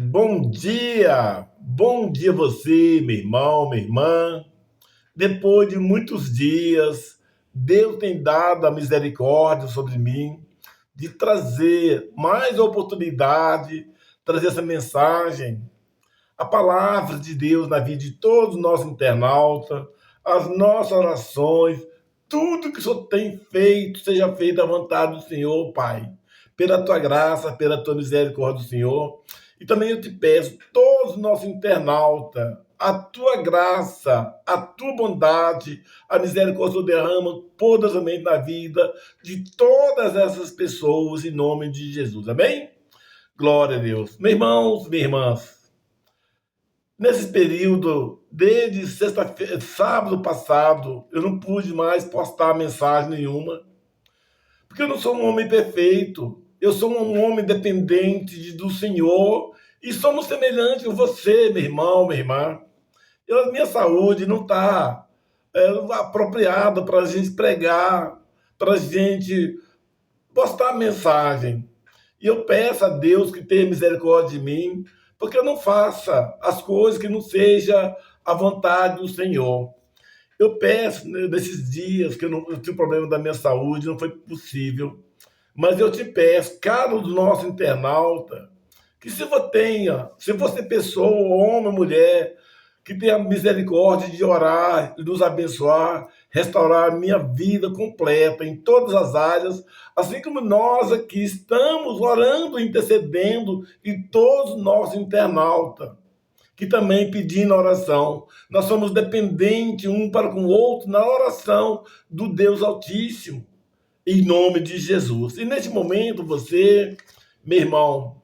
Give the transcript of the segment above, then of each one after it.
Bom dia você, meu irmão, minha irmã. Depois de muitos dias, Deus tem dado a misericórdia sobre mim de trazer mais oportunidade, trazer essa mensagem, a palavra de Deus na vida de todos os nossos internautas, as nossas orações, tudo que o Senhor tem feito, seja feito à vontade do Senhor, Pai, pela tua graça, pela tua misericórdia do Senhor. E também eu te peço, todos os nossos internautas, a tua graça, a tua bondade, a misericórdia derrama poderosamente na vida de todas essas pessoas, em nome de Jesus. Amém? Glória a Deus. Meus irmãos, minhas irmãs, nesse período, desde sexta-feira, sábado passado, eu não pude mais postar mensagem nenhuma, porque eu não sou um homem perfeito. Eu sou um homem dependente do Senhor e somos semelhantes a você, meu irmão, minha irmã. A minha saúde não está apropriada para a gente pregar, para a gente postar mensagem. E eu peço a Deus que tenha misericórdia de mim, porque eu não faça as coisas que não seja a vontade do Senhor. Eu peço, né, nesses dias que eu tive problema da minha saúde, não foi possível, mas eu te peço, cada um dos nossos internautas, que se você pessoa, homem ou mulher, que tenha misericórdia de orar e nos abençoar, restaurar a minha vida completa em todas as áreas, assim como nós aqui estamos orando, intercedendo e todos os nossos internautas que também pedindo oração. Nós somos dependentes um para com o outro na oração do Deus Altíssimo, em nome de Jesus. E neste momento, você, meu irmão,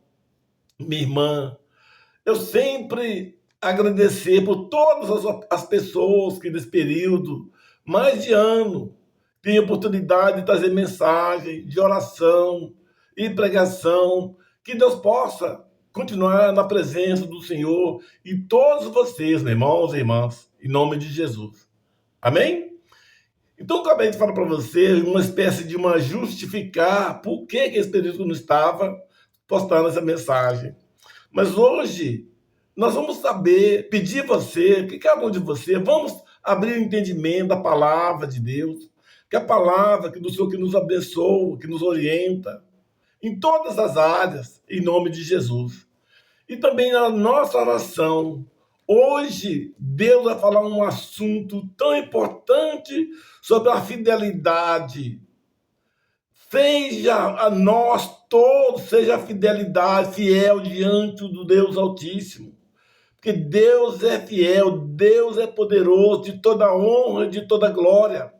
minha irmã, eu sempre agradecer por todas as pessoas que nesse período, mais de ano, têm oportunidade de trazer mensagem, de oração e pregação, que Deus possa continuar na presença do Senhor e todos vocês, meus irmãos e irmãs, em nome de Jesus. Amém? Então, eu acabei de falar para você uma espécie de uma justificar por que esse período não estava postando essa mensagem. Mas hoje nós vamos saber, pedir você, que cada um de você, vamos abrir o entendimento da palavra de Deus, que a palavra do Senhor que nos abençoa, que nos orienta, em todas as áreas, em nome de Jesus. E também na nossa oração. Hoje, Deus vai falar um assunto tão importante sobre a fidelidade. Seja a nós todos, seja a fidelidade, fiel diante do Deus Altíssimo. Porque Deus é fiel, Deus é poderoso, de toda honra e de toda glória.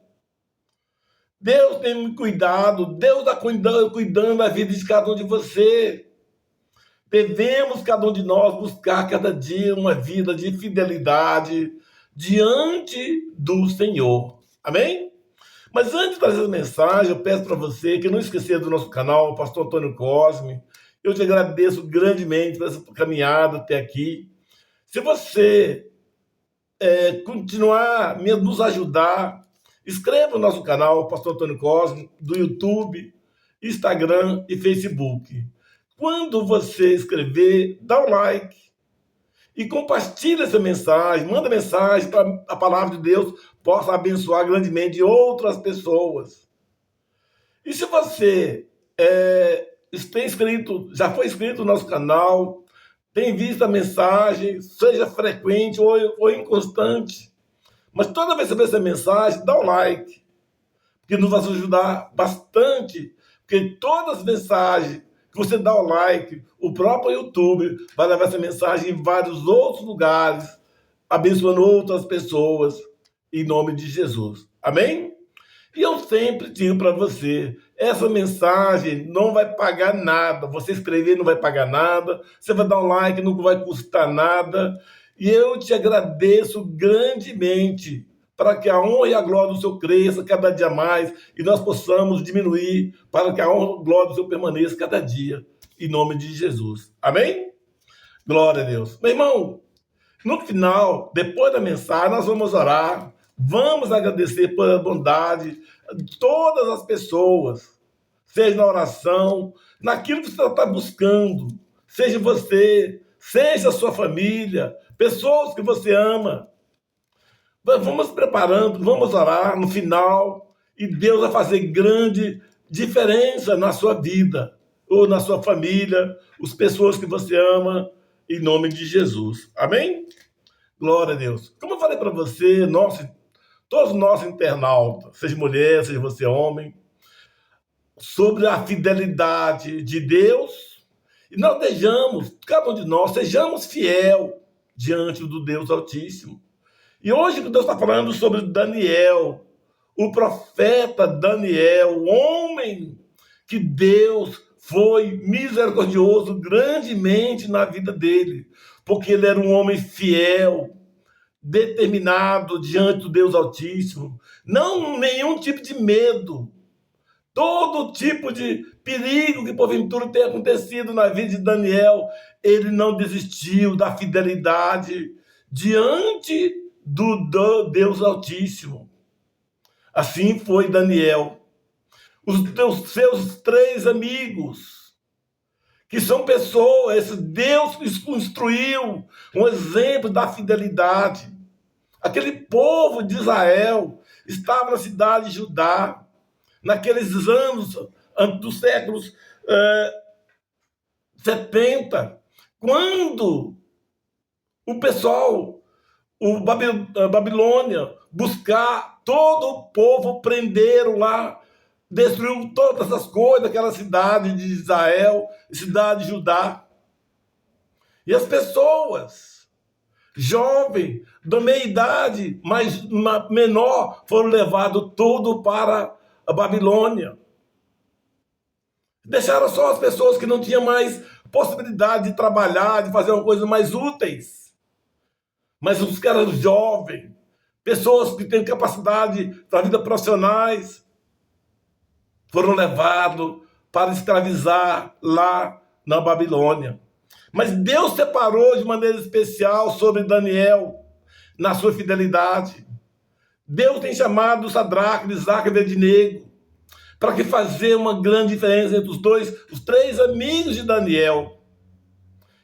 Deus tem cuidado, Deus está cuidando da vida de cada um de você. Devemos, cada um de nós, buscar cada dia uma vida de fidelidade diante do Senhor. Amém? Mas antes de trazer essa mensagem, eu peço para você que não esqueça do nosso canal, o pastor Antônio Cosme. Eu te agradeço grandemente por essa caminhada até aqui. Se você continuar a nos ajudar, inscreva no nosso canal, Pastor Antônio Cosme, do YouTube, Instagram e Facebook. Quando você escrever, dá o like e compartilha essa mensagem, manda mensagem para a palavra de Deus possa abençoar grandemente outras pessoas. E se você está inscrito, já foi inscrito no nosso canal, tem visto a mensagem, seja frequente ou inconstante, mas toda vez que você vê essa mensagem, dá o like, que nos vai ajudar bastante, porque todas as mensagens que você dá o like, o próprio YouTube vai levar essa mensagem em vários outros lugares, abençoando outras pessoas, em nome de Jesus. Amém? E eu sempre digo para você, essa mensagem não vai pagar nada. Você escrever não vai pagar nada, você vai dar um like, não vai custar nada. E eu te agradeço grandemente para que a honra e a glória do Senhor cresça cada dia mais e nós possamos diminuir para que a honra e a glória do Senhor permaneça cada dia, em nome de Jesus. Amém? Glória a Deus. Meu irmão, no final, depois da mensagem, nós vamos orar. Vamos agradecer pela bondade de todas as pessoas, seja na oração, naquilo que você está buscando, seja você seja a sua família, pessoas que você ama. Vamos preparando, vamos orar no final e Deus vai fazer grande diferença na sua vida ou na sua família, as pessoas que você ama, em nome de Jesus. Amém? Glória a Deus. Como eu falei para você, todos nós internautas, seja mulher, seja você homem, sobre a fidelidade de Deus, e nós cada um de nós, sejamos fiel diante do Deus Altíssimo. E hoje Deus está falando sobre Daniel, o profeta Daniel, o homem que Deus foi misericordioso grandemente na vida dele, porque ele era um homem fiel, determinado diante do Deus Altíssimo, não nenhum tipo de medo, todo tipo de perigo que porventura tenha acontecido na vida de Daniel, ele não desistiu da fidelidade diante do Deus Altíssimo. Assim foi Daniel. Os seus 3 amigos, que são pessoas, esse Deus que construiu um exemplo da fidelidade. Aquele povo de Israel estava na cidade de Judá, naqueles anos dos séculos 70, quando o pessoal, a Babilônia, buscar todo o povo, prenderam lá, destruiu todas as coisas daquela cidade de Israel, cidade de Judá. E as pessoas, jovens, da meia idade, mas menor, foram levados todo para a Babilônia. Deixaram só as pessoas que não tinham mais possibilidade de trabalhar, de fazer uma coisa mais úteis. Mas os que eram jovens, pessoas que têm capacidade para a vida profissionais, foram levados para escravizar lá na Babilônia. Mas Deus separou de maneira especial sobre Daniel, na sua fidelidade. Deus tem chamado Sadraque, Mesaque e Abednego para que fazer uma grande diferença entre os 3 amigos de Daniel.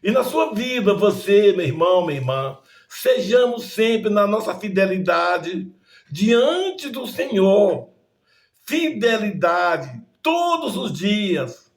E na sua vida, você, meu irmão, minha irmã, sejamos sempre na nossa fidelidade diante do Senhor. Fidelidade todos os dias,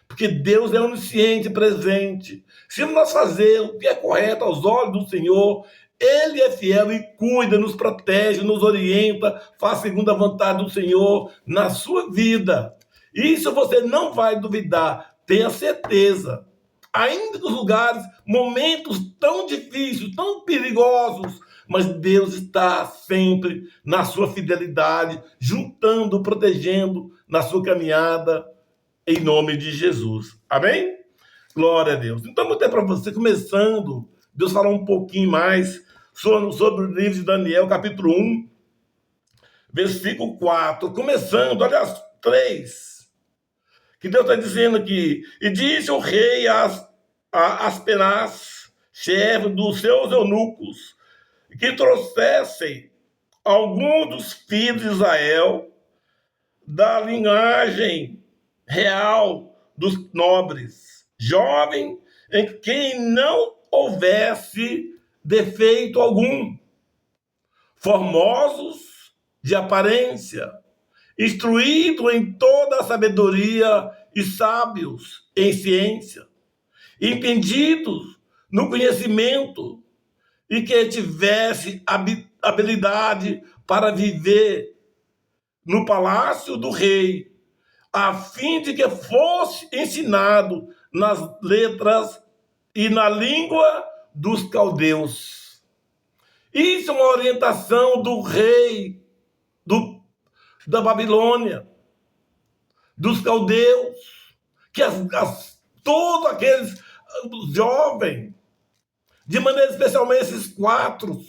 porque Deus é onisciente e presente. Se nós fazermos o que é correto aos olhos do Senhor, Ele é fiel e cuida, nos protege, nos orienta, faz segundo a vontade do Senhor na sua vida. Isso você não vai duvidar, tenha certeza. Ainda nos lugares, momentos tão difíceis, tão perigosos, mas Deus está sempre na sua fidelidade, juntando, protegendo na sua caminhada, em nome de Jesus. Amém? Glória a Deus. Então, vou ter para você, começando, Deus falar um pouquinho mais sobre o livro de Daniel, capítulo 1, versículo 4. Começando, olha as 3, que Deus está dizendo aqui. E disse o rei a Aspenaz, chefe dos seus eunucos, que trouxessem algum dos filhos de Israel da linhagem real dos nobres, jovem em quem não houvesse defeito algum, formosos de aparência, instruídos em toda a sabedoria e sábios em ciência, entendidos no conhecimento, e que tivesse habilidade para viver no palácio do rei, a fim de que fosse ensinado nas letras e na língua dos caldeus. Isso é uma orientação do rei da Babilônia, dos caldeus, que todos aqueles jovens, de maneira especialmente esses 4,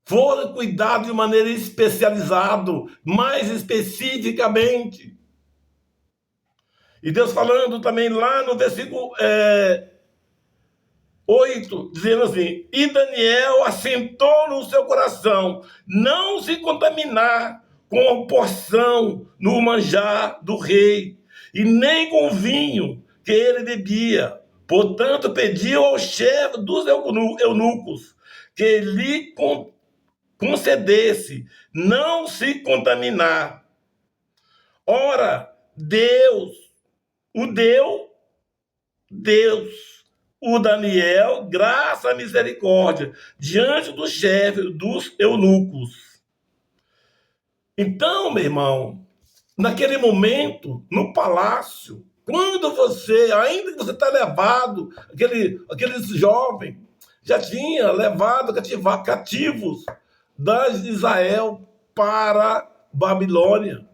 foram cuidados de maneira especializada, mais especificamente. E Deus falando também lá no versículo 8, dizendo assim: e Daniel assentou no seu coração não se contaminar com a porção no manjar do rei, e nem com o vinho que ele bebia, Portanto, pediu ao chefe dos eunucos que lhe concedesse não se contaminar. Ora, Deus o Daniel, graça e misericórdia, diante do chefe dos eunucos. Então, meu irmão, naquele momento, no palácio, quando você, ainda que você está levado, aquele jovem já tinha levado cativos de Israel para Babilônia.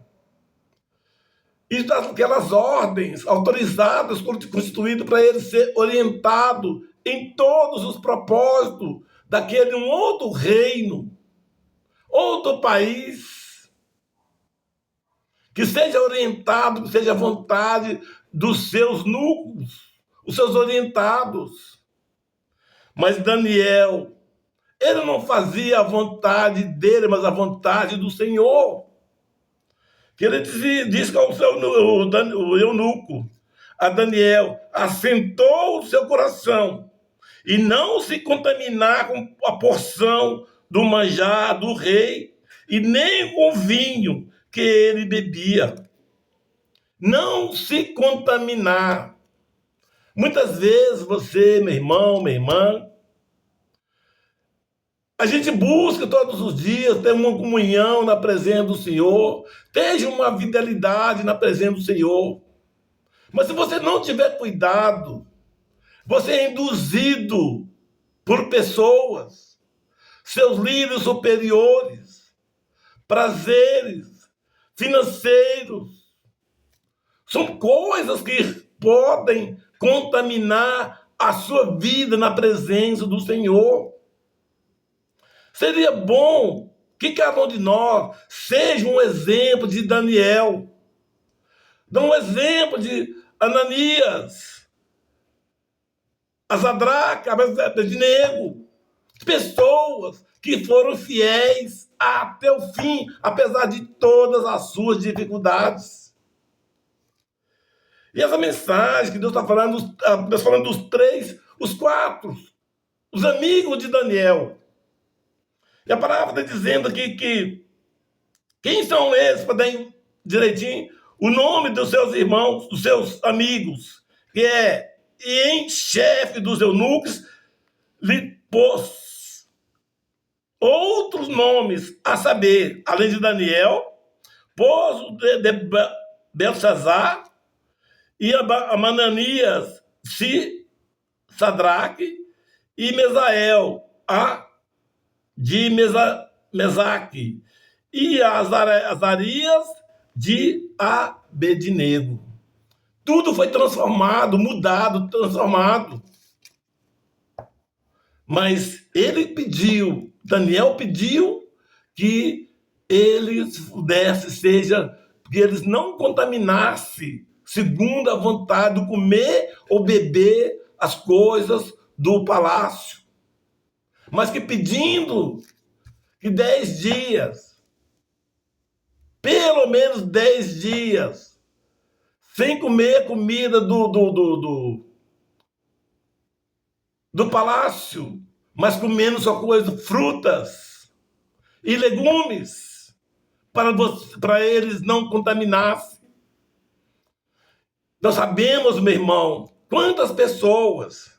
E daquelas ordens autorizadas, constituídas para ele ser orientado em todos os propósitos daquele um outro reino, outro país, que seja orientado, que seja a vontade dos seus núcleos, os seus orientados. Mas Daniel, ele não fazia a vontade dele, mas a vontade do Senhor. Que ele diz ao o eunuco, a Daniel, assentou o seu coração e não se contaminar com a porção do manjar do rei e nem com o vinho que ele bebia. Não se contaminar. Muitas vezes você, meu irmão, minha irmã, a gente busca todos os dias ter uma comunhão na presença do Senhor, tenha uma fidelidade na presença do Senhor. Mas se você não tiver cuidado, você é induzido por pessoas, seus líderes superiores, prazeres financeiros. São coisas que podem contaminar a sua vida na presença do Senhor. Seria bom que cada um de nós seja um exemplo de Daniel, um exemplo de Ananias, Azadraque, Abednego, pessoas que foram fiéis até o fim, apesar de todas as suas dificuldades. E essa mensagem que Deus está falando, Deus falando dos três, os quatro, os amigos de Daniel. E a palavra está dizendo aqui que quem são esses, para dar direitinho o nome dos seus irmãos, dos seus amigos, que é em chefe dos eunucos, lhe pôs outros nomes, a saber, além de Daniel, pôs o de Belsazar e a Mananias, Sadraque e Mesael, de Mesaque, e Azarias de Abednego. Tudo foi transformado, mudado, transformado. Mas Daniel pediu que eles que eles não contaminassem, segundo a vontade, de comer ou beber as coisas do palácio. Mas que pedindo que 10 dias, pelo menos 10 dias, sem comer comida do palácio, mas comendo só coisas, frutas e legumes, para eles não contaminassem. Nós sabemos, meu irmão, quantas pessoas,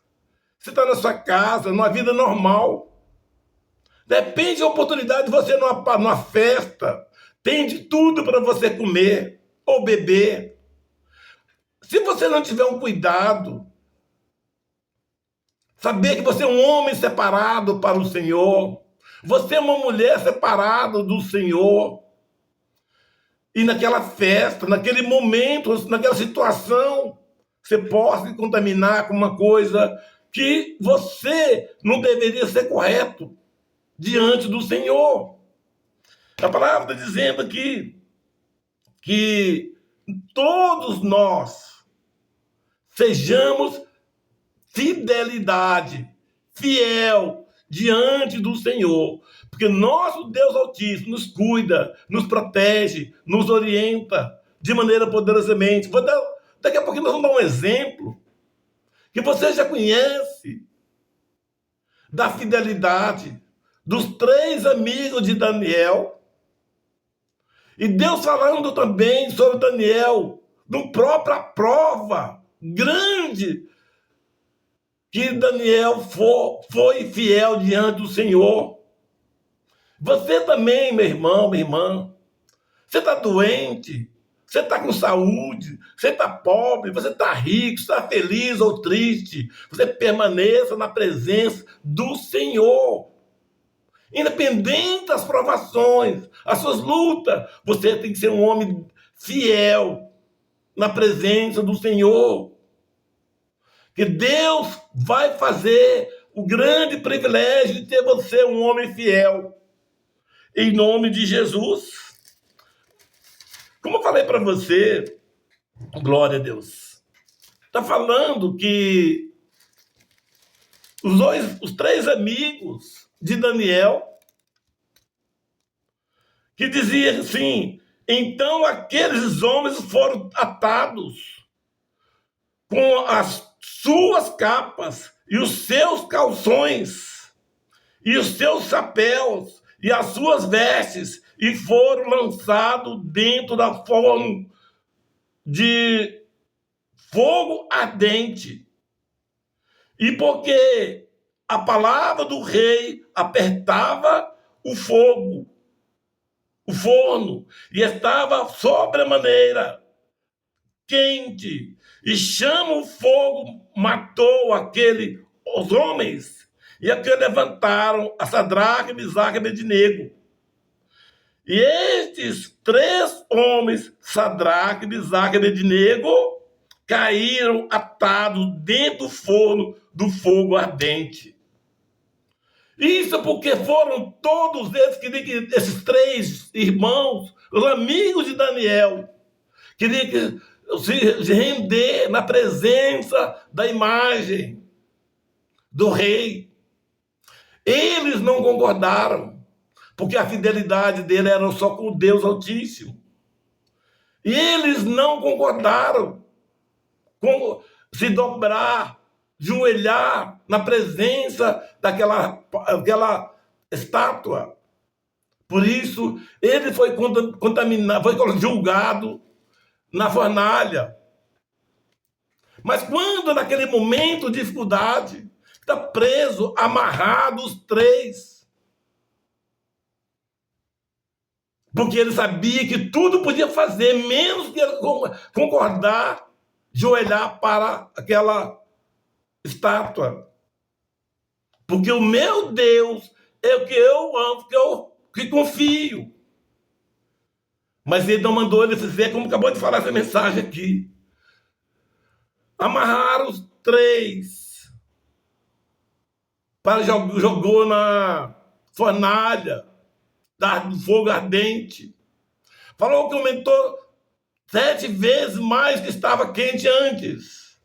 você está na sua casa, numa vida normal, depende da oportunidade de você numa festa, tem de tudo para você comer ou beber. Se você não tiver um cuidado, saber que você é um homem separado para o Senhor, você é uma mulher separada do Senhor, e naquela festa, naquele momento, naquela situação, você possa se contaminar com uma coisa que você não deveria ser correto diante do Senhor. A palavra está dizendo aqui que todos nós sejamos fiel diante do Senhor, porque nosso Deus Altíssimo nos cuida, nos protege, nos orienta de maneira poderosamente. Daqui a pouquinho nós vamos dar um exemplo que você já conhece, da fidelidade dos 3 amigos de Daniel. E Deus falando também sobre Daniel, no própria prova grande que Daniel foi fiel diante do Senhor. Você também, meu irmão, minha irmã, você está doente, você está com saúde, você está pobre, você está rico, está feliz ou triste, você permaneça na presença do Senhor. Independente das provações, as suas lutas, você tem que ser um homem fiel na presença do Senhor. Que Deus vai fazer o grande privilégio de ter você um homem fiel. Em nome de Jesus. Como eu falei para você, glória a Deus, está falando que os 3 amigos de Daniel, que diziam assim, então aqueles homens foram atados com as suas capas e os seus calções e os seus chapéus e as suas vestes e foram lançados dentro da forno de fogo ardente. E porque a palavra do rei apertava o fogo, o forno, e estava sobremaneira quente, e chama o fogo, matou os homens, e aqueles levantaram a Sadraque, Misaque e Abednego. E estes 3 homens, Sadraque, Misaque e Abednego, caíram atados dentro do forno do fogo ardente. Isso porque foram todos esses 3 irmãos, os amigos de Daniel, queriam se render na presença da imagem do rei. Eles não concordaram, porque a fidelidade dele era só com o Deus Altíssimo. E eles não concordaram com se dobrar, joelhar na presença daquela estátua. Por isso, ele foi contaminado, foi julgado na fornalha. Mas quando naquele momento de dificuldade, está preso, amarrado os 3. Porque ele sabia que tudo podia fazer, menos que concordar, joelhar para aquela estátua. Porque o meu Deus é o que eu amo, que confio. Mas ele não mandou ele fazer, como acabou de falar essa mensagem aqui. Amarraram os 3. Jogou na fornalha do fogo ardente. Falou que aumentou 7 vezes mais que estava quente antes.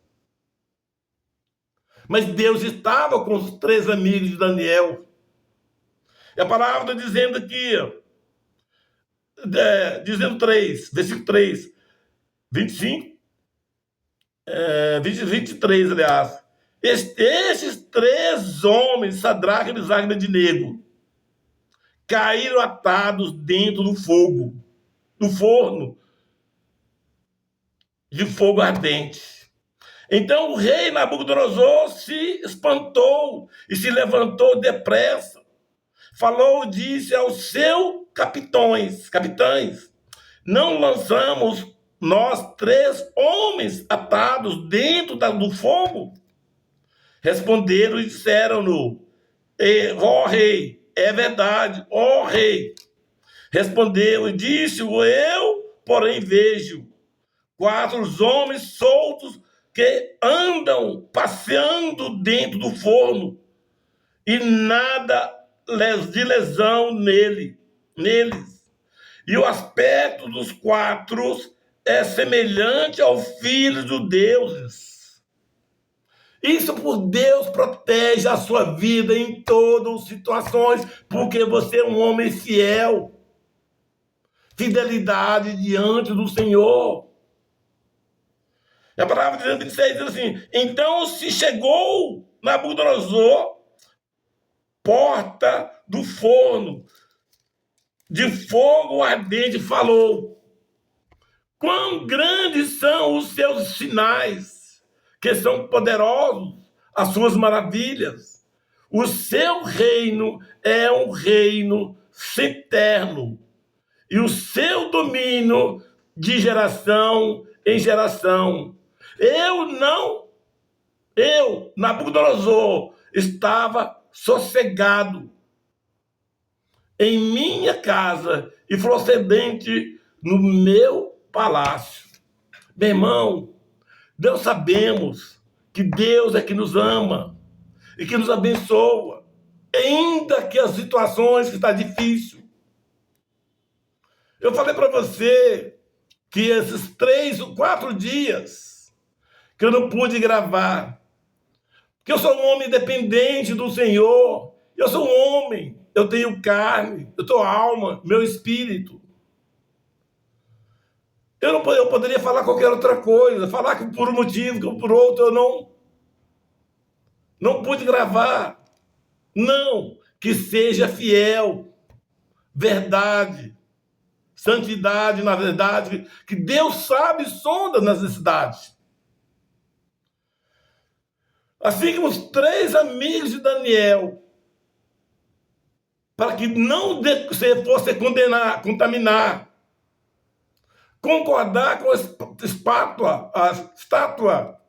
Mas Deus estava com os 3 amigos de Daniel. E a palavra está dizendo aqui, dizendo 3, versículo 3, 25, 23, aliás. Esses 3 homens, Sadraque, Misaque e Abednego, caíram atados dentro do fogo, do forno de fogo ardente. Então o rei Nabucodonosor se espantou e se levantou depressa. Falou, disse aos seus capitães, não lançamos nós 3 homens atados dentro do fogo? Responderam e disseram-no, ó rei, é verdade, ó rei. Respondeu e disse, eu, porém, vejo 4 homens soltos que andam passeando dentro do forno e nada de lesão neles. E o aspecto dos 4 é semelhante ao filho dos deuses. Isso por Deus protege a sua vida em todas as situações, porque você é um homem fiel. Fidelidade diante do Senhor. A palavra de 26 diz assim: então se chegou Nabucodonosor, porta do forno, de fogo ardente, falou: quão grandes são os seus sinais, que são poderosos as suas maravilhas. O seu reino é um reino eterno, e o seu domínio de geração em geração. Nabucodonosor, estava sossegado em minha casa e procedente no meu palácio. Meu irmão, Deus sabemos que Deus é que nos ama e que nos abençoa, ainda que as situações que está difícil. Eu falei para você que esses 3 ou 4 dias que eu não pude gravar, porque eu sou um homem dependente do Senhor, eu sou um homem, eu tenho carne, eu tenho alma, meu espírito. Eu poderia falar qualquer outra coisa, falar que por um motivo, que por outro eu não pude gravar. Não, que seja fiel, verdade, santidade, na verdade, que Deus sabe e sonda nas necessidades. Assim como os 3 amigos de Daniel, para que não você fosse contaminar, concordar com a estátua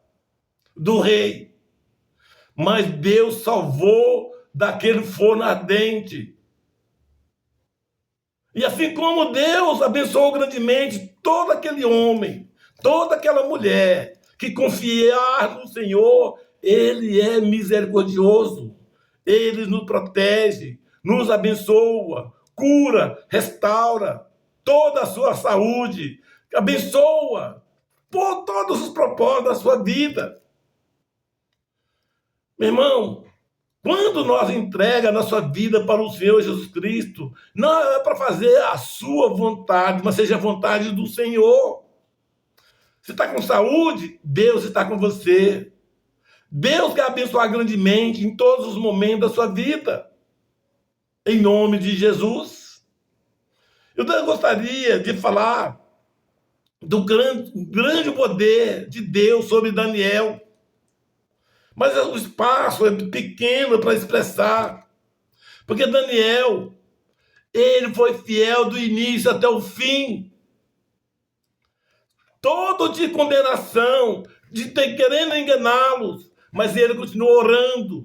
do rei. Mas Deus salvou daquele forno ardente. E assim como Deus abençoou grandemente todo aquele homem, toda aquela mulher que confiar no Senhor, Ele é misericordioso. Ele nos protege, nos abençoa, cura, restaura toda a sua saúde, abençoa por todos os propósitos da sua vida. Meu irmão, quando nós entrega a nossa vida para o Senhor Jesus Cristo, não é para fazer a sua vontade, mas seja a vontade do Senhor. Você está com saúde? Deus está com você. Deus quer abençoar grandemente em todos os momentos da sua vida. Em nome de Jesus. Eu gostaria de falar do grande poder de Deus sobre Daniel. Mas o espaço é pequeno para expressar. Porque Daniel, ele foi fiel do início até o fim. Todo de condenação, de ter querendo enganá-los, mas ele continuou orando,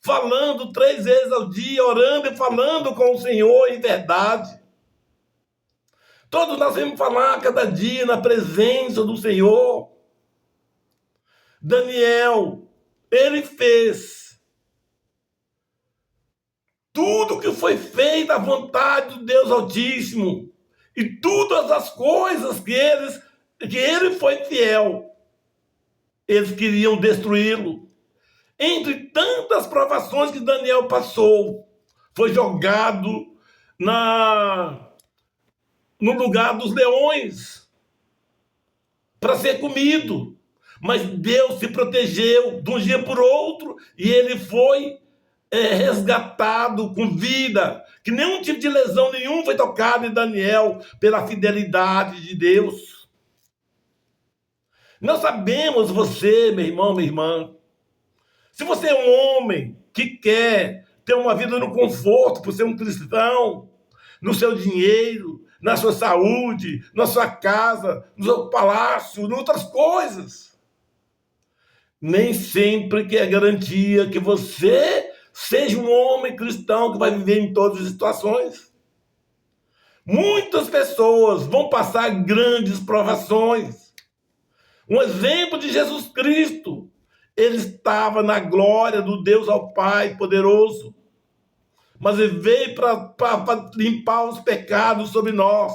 falando 3 vezes ao dia, orando e falando com o Senhor em verdade. Todos nós vamos falar cada dia na presença do Senhor. Daniel, ele fez tudo que foi feito à vontade do Deus Altíssimo e todas as coisas que ele foi fiel. Eles queriam destruí-lo. Entre tantas provações que Daniel passou, foi jogado no lugar dos leões para ser comido. Mas Deus se protegeu de um dia por outro e ele foi resgatado com vida, que nenhum tipo de lesão nenhum foi tocado em Daniel pela fidelidade de Deus. Nós sabemos, você, meu irmão, minha irmã, se você é um homem que quer ter uma vida no conforto, por ser um cristão, no seu dinheiro, na sua saúde, na sua casa, no seu palácio, em outras coisas, nem sempre que é garantia que você seja um homem cristão que vai viver em todas as situações. Muitas pessoas vão passar grandes provações. Um exemplo de Jesus Cristo. Ele estava na glória do Deus ao Pai poderoso, mas ele veio para limpar os pecados sobre nós.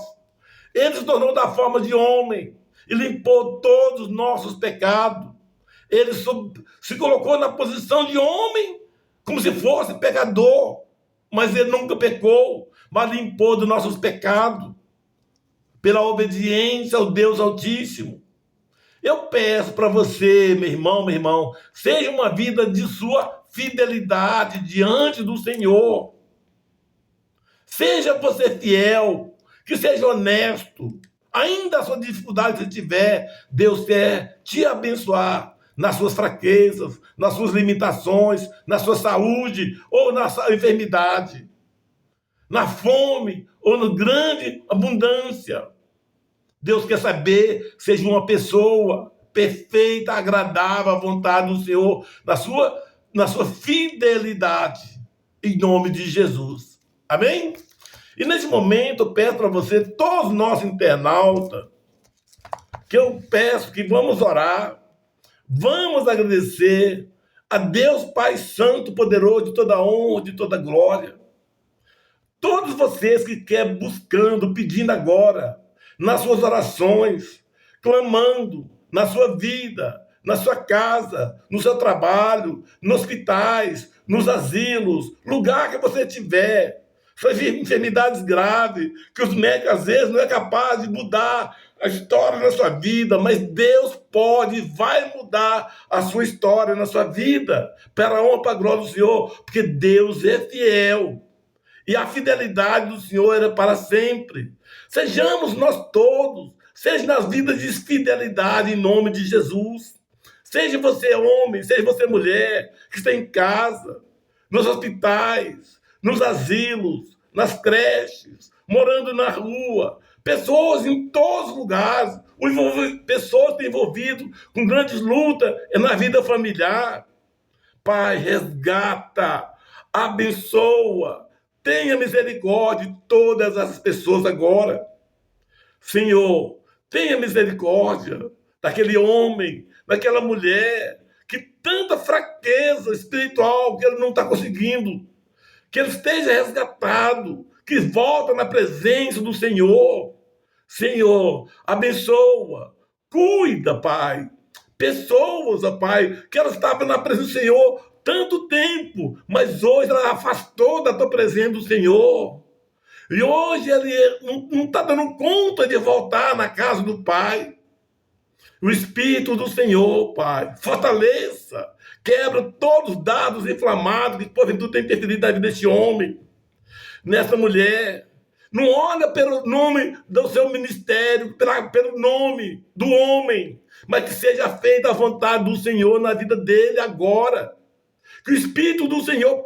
Ele se tornou da forma de homem e limpou todos os nossos pecados. Ele se colocou na posição de homem, como se fosse pecador, mas ele nunca pecou, mas limpou dos nossos pecados, pela obediência ao Deus Altíssimo. Eu peço para você, meu irmão, seja uma vida de sua fidelidade diante do Senhor. Seja você fiel, que seja honesto. Ainda a sua dificuldade que tiver, Deus quer te abençoar nas suas fraquezas, nas suas limitações, na sua saúde ou na sua enfermidade, na fome ou na grande abundância. Deus quer saber que seja uma pessoa perfeita, agradável à vontade do Senhor, na sua fidelidade, em nome de Jesus. Amém? E nesse momento eu peço para você, todos nós internautas, que eu peço que vamos orar, vamos agradecer a Deus Pai Santo, poderoso, de toda honra, de toda glória. Todos vocês que querem buscando, pedindo agora, nas suas orações, clamando na sua vida, na sua casa, no seu trabalho, nos hospitais, nos asilos, lugar que você tiver, suas enfermidades graves, que os médicos às vezes não é capaz de mudar a história da sua vida, mas Deus pode e vai mudar a sua história na sua vida, para a honra, para a glória do Senhor, porque Deus é fiel. E a fidelidade do Senhor era para sempre. Sejamos nós todos, seja nas vidas de fidelidade em nome de Jesus. Seja você homem, seja você mulher, que está em casa, nos hospitais, nos asilos, nas creches, morando na rua, pessoas em todos os lugares, pessoas que estão envolvidas com grandes lutas na vida familiar. Pai, resgata, abençoa, tenha misericórdia de todas as pessoas agora. Senhor, tenha misericórdia daquele homem, daquela mulher, que tanta fraqueza espiritual que ele não está conseguindo, que ele esteja resgatado, que volta na presença do Senhor. Senhor, abençoa, cuida, Pai. Pessoas, ó Pai, que elas estavam na presença do Senhor tanto tempo, mas hoje ela afastou da tua presença do Senhor. E hoje ele não está dando conta de voltar na casa do Pai. O Espírito do Senhor, Pai, fortaleça, quebra todos os dados inflamados que porventura tem interferido na vida deste homem, nessa mulher. Não olha pelo nome do seu ministério, pelo nome do homem, mas que seja feita a vontade do Senhor na vida dele agora. Que o Espírito do Senhor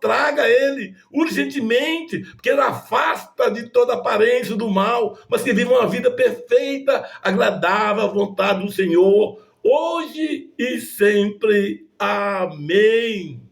traga ele urgentemente, porque ele afasta de toda aparência do mal, mas que viva uma vida perfeita, agradável à vontade do Senhor, hoje e sempre. Amém.